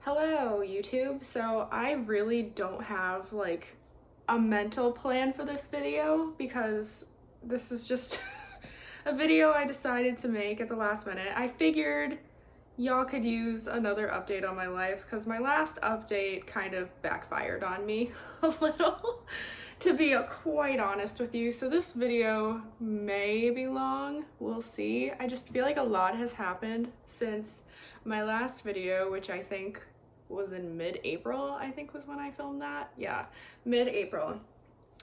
Hello, YouTube. So I really don't have like a mental plan for this video because this is just a video I decided to make at the last minute. I figured y'all could use another update on my life because my last update kind of backfired on me a little, to be quite honest with you. So this video may be long, we'll see. I just feel like a lot has happened since my last video, which I think was in mid-April, I think was when I filmed that. Yeah, mid-April.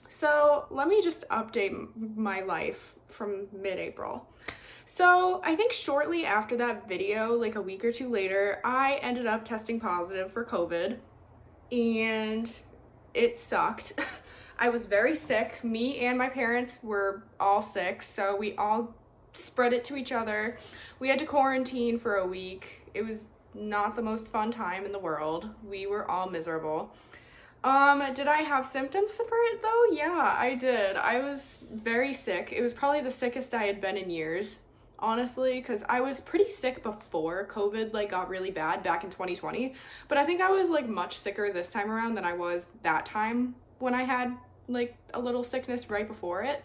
So let me just update my life from mid-April. So I think shortly after that video, like a week or two later, I ended up testing positive for COVID and it sucked. I was very sick. Me and my parents were all sick, so we all spread it to each other. We had to quarantine for a week. It was not the most fun time in the world. We were all miserable. Did I have symptoms for it though? Yeah, I did. I was very sick. It was probably the sickest I had been in years, honestly, because I was pretty sick before COVID like got really bad back in 2020, but I think I was like much sicker this time around than I was that time when I had like a little sickness right before it.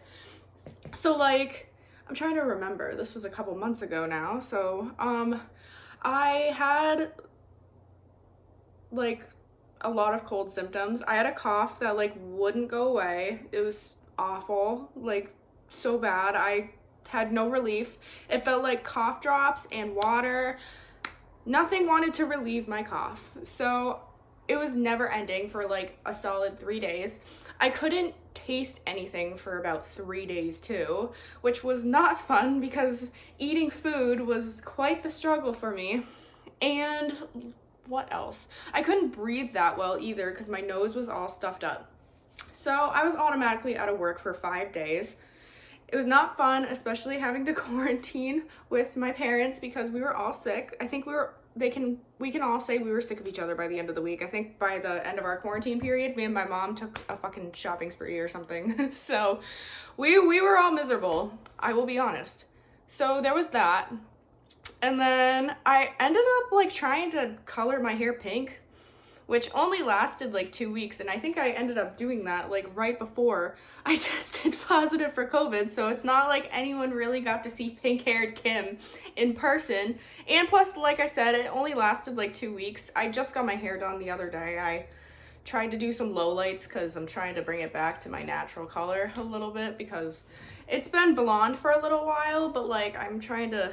So like, I'm trying to remember, this was a couple months ago now, so I had like a lot of cold symptoms. I had a cough that like wouldn't go away. It was awful, like so bad. I had no relief. It felt like cough drops and water. Nothing wanted to relieve my cough. So it was never ending for like a solid 3 days. I couldn't taste anything for about 3 days too, which was not fun because eating food was quite the struggle for me. And what else? I couldn't breathe that well either because my nose was all stuffed up. So I was automatically out of work for 5 days. It was not fun, especially having to quarantine with my parents because we were all sick. I think we can all say we were sick of each other by the end of the week. I think by the end of our quarantine period, me and my mom took a fucking shopping spree or something. So we were all miserable, I will be honest. So there was that. And then I ended up like trying to color my hair pink, which only lasted like 2 weeks. And I think I ended up doing that like right before I tested positive for COVID. So it's not like anyone really got to see pink-haired Kim in person. And plus, like I said, it only lasted like 2 weeks. I just got my hair done the other day. I tried to do some lowlights because I'm trying to bring it back to my natural color a little bit because it's been blonde for a little while, but like I'm trying to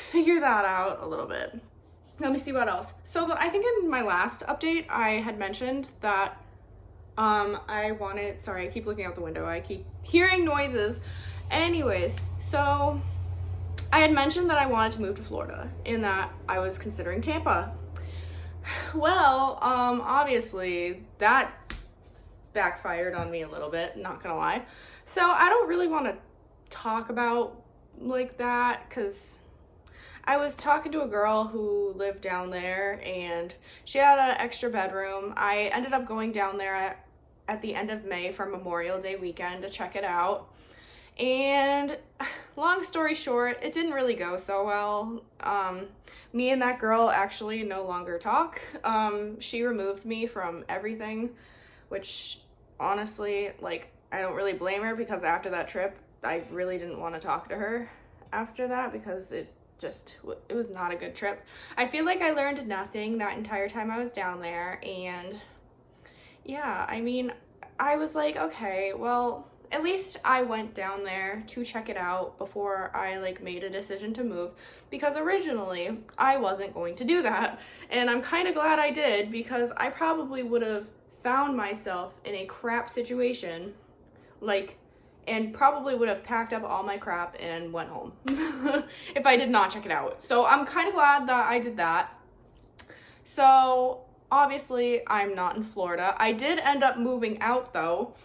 figure that out a little bit. Let me see what else. So I think in my last update, I had mentioned that I wanted, sorry, I keep looking out the window. I keep hearing noises. Anyways, so I had mentioned that I wanted to move to Florida and that I was considering Tampa. Well, obviously that backfired on me a little bit, not gonna lie. So I don't really want to talk about like that because I was talking to a girl who lived down there and she had an extra bedroom. I ended up going down there at the end of May for Memorial Day weekend to check it out. And long story short, it didn't really go so well. Me and that girl actually no longer talk. She removed me from everything, which honestly, like, I don't really blame her because after that trip, I really didn't want to talk to her after that because it was not a good trip. I feel like I learned nothing that entire time I was down there. And yeah, I mean, I was like, okay, well, at least I went down there to check it out before I like made a decision to move, because originally I wasn't going to do that. And I'm kind of glad I did because I probably would have found myself in a crap situation, like, and probably would have packed up all my crap and went home if I did not check it out. So I'm kind of glad that I did that. So obviously I'm not in Florida. I did end up moving out though.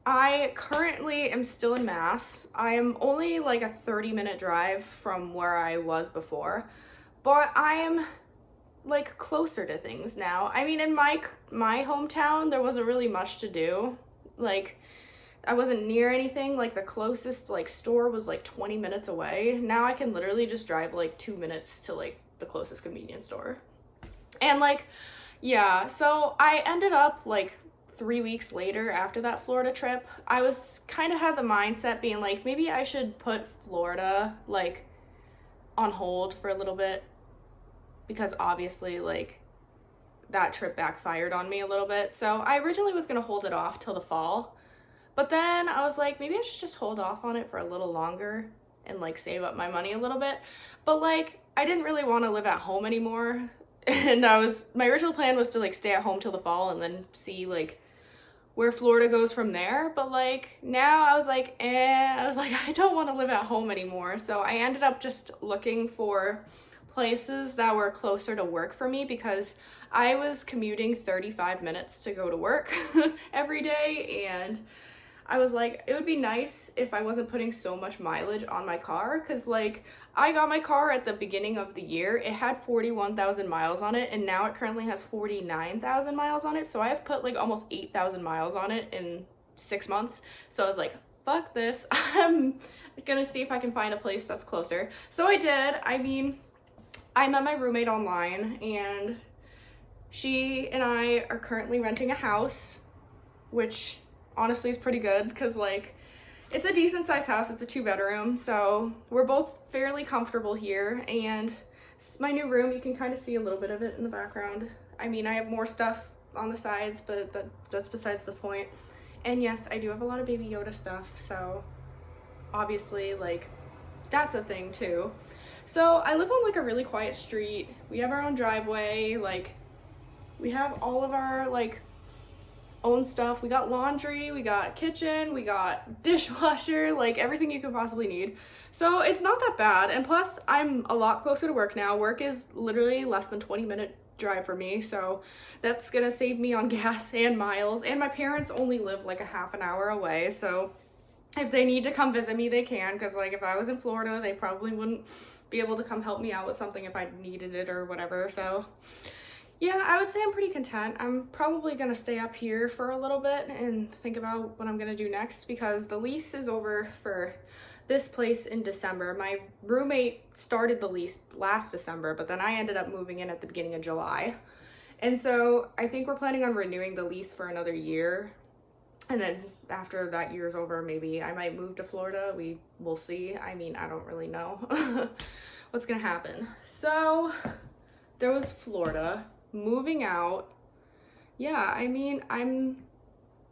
I currently am still in Mass. I am only like a 30-minute drive from where I was before, but I am like closer to things now. I mean, in my hometown, there wasn't really much to do. Like, I wasn't near anything. Like the closest like store was like 20 minutes away. Now I can literally just drive like 2 minutes to like the closest convenience store. And like, yeah, so I ended up like 3 weeks later after that Florida trip, I was kind of had the mindset being like, maybe I should put Florida like on hold for a little bit, because obviously like that trip backfired on me a little bit. So I originally was gonna hold it off till the fall, but then I was like, maybe I should just hold off on it for a little longer and like save up my money a little bit. But like, I didn't really want to live at home anymore. And my original plan was to like stay at home till the fall and then see like where Florida goes from there. But like now I was like, I don't want to live at home anymore. So I ended up just looking for places that were closer to work for me, because I was commuting 35 minutes to go to work every day, and I was like, it would be nice if I wasn't putting so much mileage on my car, because like I got my car at the beginning of the year. It had 41,000 miles on it, and now it currently has 49,000 miles on it. So I have put like almost 8,000 miles on it in 6 months. So I was like, fuck this. I'm gonna see if I can find a place that's closer. So I did. I mean, I met my roommate online, and she and I are currently renting a house, which honestly is pretty good, because like it's a decent sized house. It's a 2-bedroom, so we're both fairly comfortable here. And my new room, you can kind of see a little bit of it in the background. I mean, I have more stuff on the sides, but that's besides the point. And yes, I do have a lot of Baby Yoda stuff, so obviously like that's a thing too. So I live on like a really quiet street. We have our own driveway, like we have all of our like own stuff. We got laundry, we got kitchen, we got dishwasher, like everything you could possibly need. So it's not that bad. And plus I'm a lot closer to work now. Work is literally less than 20-minute drive for me, so that's gonna save me on gas and miles. And my parents only live like a half an hour away, so if they need to come visit me, they can, because like if I was in Florida, they probably wouldn't be able to come help me out with something if I needed it or whatever. So yeah, I would say I'm pretty content. I'm probably gonna stay up here for a little bit and think about what I'm gonna do next, because the lease is over for this place in December. My roommate started the lease last December, but then I ended up moving in at the beginning of July. And so I think we're planning on renewing the lease for another year. And then after that year's over, maybe I might move to Florida. We'll see. I mean, I don't really know what's gonna happen. So there was Florida. Moving out. Yeah, I mean, I'm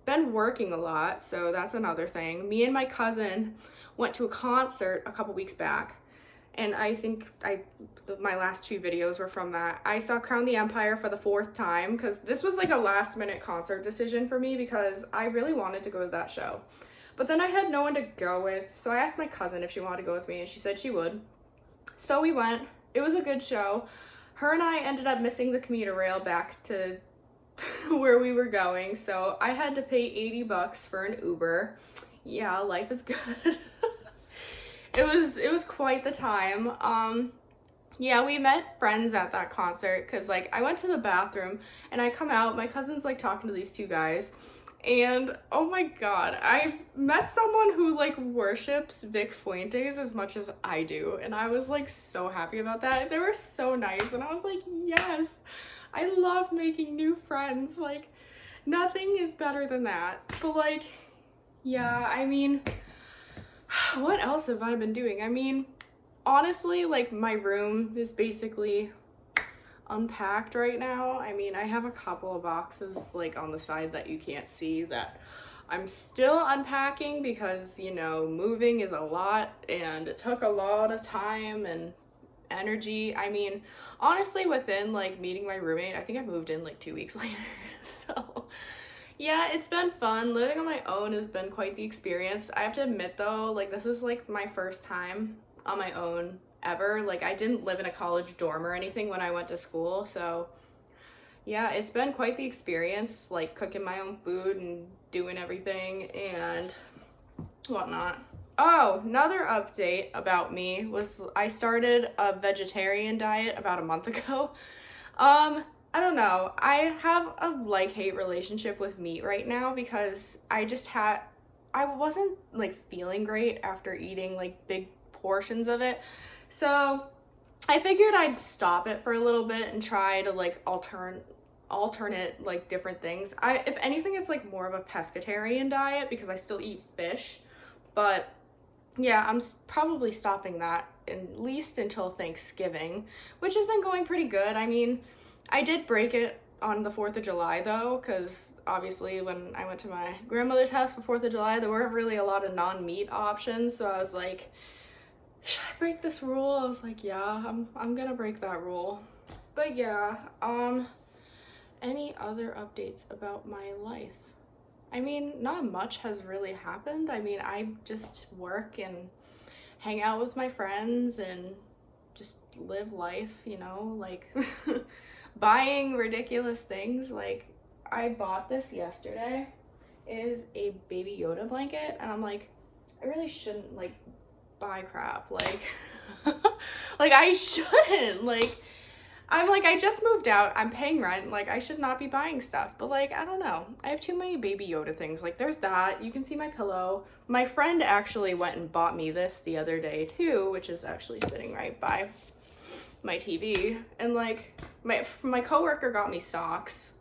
been working a lot, so that's another thing. Me and my cousin went to a concert a couple weeks back, and I think my last 2 videos were from that. I saw Crown the Empire for the 4th time, because this was like a last minute concert decision for me, because I really wanted to go to that show. But then I had no one to go with, so I asked my cousin if she wanted to go with me, and she said she would. So we went. It was a good show. Her and I ended up missing the commuter rail back to where we were going, so I had to pay $80 for an Uber. Yeah, life is good. It was quite the time. Yeah, we met friends at that concert, because like I went to the bathroom and I come out, my cousin's like talking to these 2 guys, and oh my god, I met someone who like worships Vic Fuentes as much as I do, and I was like so happy about that. They were so nice, and I was like, yes, I love making new friends. Like nothing is better than that. But like, yeah, I mean, what else have I been doing? I mean, honestly, like my room is basically unpacked right now. I mean, I have a couple of boxes like on the side that you can't see that I'm still unpacking, because you know, moving is a lot and it took a lot of time and energy. I mean, honestly, within like meeting my roommate, I think I moved in like 2 weeks later. So yeah, it's been fun. Living on my own has been quite the experience. I have to admit though, like this is like my first time on my own ever. Like I didn't live in a college dorm or anything when I went to school, so yeah, it's been quite the experience, like cooking my own food and doing everything and whatnot. Oh, another update about me was I started a vegetarian diet about a month ago. I don't know, I have a like-hate relationship with meat right now, because I wasn't like feeling great after eating like big portions of it. So I figured I'd stop it for a little bit and try to like alternate like different things. If anything, it's like more of a pescatarian diet because I still eat fish, but yeah, I'm probably stopping that at least until Thanksgiving, which has been going pretty good. I mean, I did break it on the 4th of July though, because obviously when I went to my grandmother's house for 4th of July, there weren't really a lot of non-meat options, so I was like, should I break this rule? I was like, yeah, I'm gonna break that rule. But yeah, any other updates about my life? I mean, not much has really happened. I mean, I just work and hang out with my friends and just live life, you know, like buying ridiculous things. Like, I bought this yesterday. It is a Baby Yoda blanket, and I'm like, I really shouldn't like buy crap. Like, like I shouldn't. Like, I'm like, I just moved out. I'm paying rent. Like, I should not be buying stuff. But, like, I don't know. I have too many Baby Yoda things. Like, there's that. You can see my pillow. My friend actually went and bought me this the other day, too, which is actually sitting right by my TV. And, like, my coworker got me socks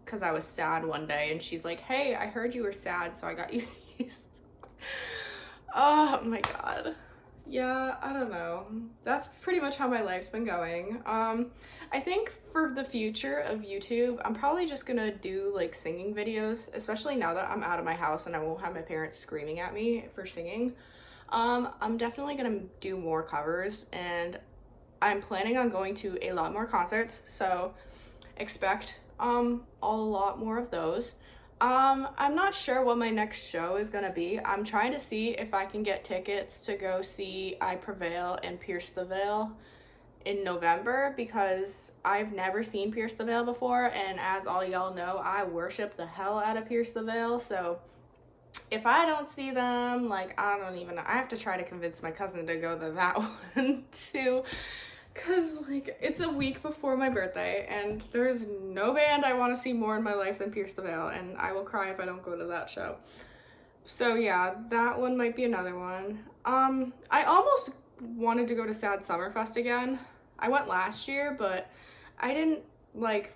because I was sad one day. And she's like, hey, I heard you were sad, so I got you these. Oh, my God. Yeah, I don't know. That's pretty much how my life's been going. I think for the future of YouTube, I'm probably just gonna do like singing videos, especially now that I'm out of my house and I won't have my parents screaming at me for singing. I'm definitely gonna do more covers, and I'm planning on going to a lot more concerts, so expect a lot more of those. I'm not sure what my next show is gonna be. I'm trying to see if I can get tickets to go see I Prevail and Pierce the Veil in November, because I've never seen Pierce the Veil before, and as all y'all know, I worship the hell out of Pierce the Veil, so if I don't see them, like, I don't even know. I have to try to convince my cousin to go to that one too. Cause like it's a week before my birthday and there's no band I want to see more in my life than Pierce the Veil, and I will cry if I don't go to that show. So yeah, that one might be another one. I almost wanted to go to Sad Summerfest again. I went last year, but I didn't like,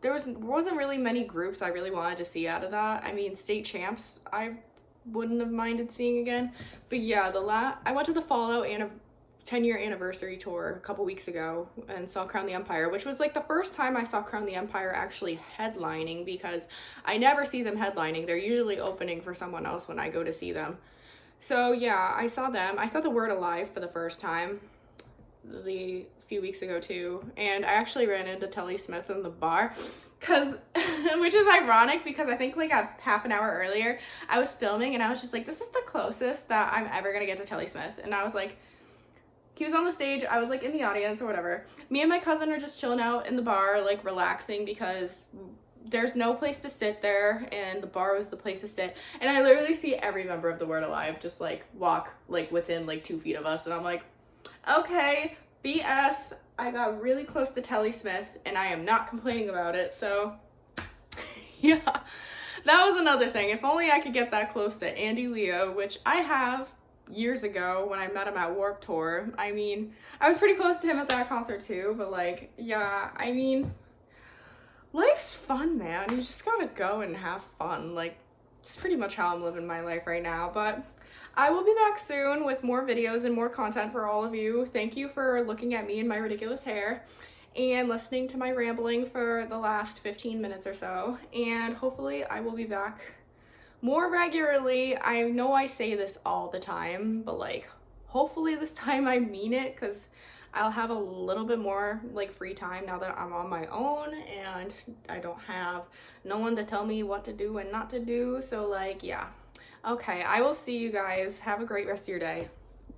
wasn't really many groups I really wanted to see out of that. I mean, State Champs I wouldn't have minded seeing again, but yeah, I went to the Fallout 10-year anniversary tour a couple weeks ago and saw Crown the Empire, which was like the first time I saw Crown the Empire actually headlining, because I never see them headlining. They're usually opening for someone else when I go to see them. So yeah, I saw them. I saw The Word Alive for the first time a few weeks ago too, and I actually ran into Telly Smith in the bar, which is ironic because I think like a half an hour earlier I was filming and I was just like, this is the closest that I'm ever gonna get to Telly Smith, and I was like, he was on the stage, I was like in the audience or whatever. Me and my cousin are just chilling out in the bar, like relaxing, because there's no place to sit there and the bar was the place to sit. And I literally see every member of The Word Alive just like walk like within like 2 feet of us, and I'm like, okay, BS. I got really close to Telly Smith and I am not complaining about it. So yeah, that was another thing. If only I could get that close to Andy Leo, which I have years ago when I met him at Warped Tour. I mean, I was pretty close to him at that concert too, but like, yeah, I mean, life's fun, man. You just gotta go and have fun. Like, it's pretty much how I'm living my life right now. But I will be back soon with more videos and more content for all of you. Thank you for looking at me and my ridiculous hair and listening to my rambling for the last 15 minutes or so. And hopefully I will be back more regularly. I know I say this all the time, but like, hopefully this time I mean it, because I'll have a little bit more like free time now that I'm on my own and I don't have no one to tell me what to do and not to do. So like, yeah. Okay, I will see you guys. Have a great rest of your day.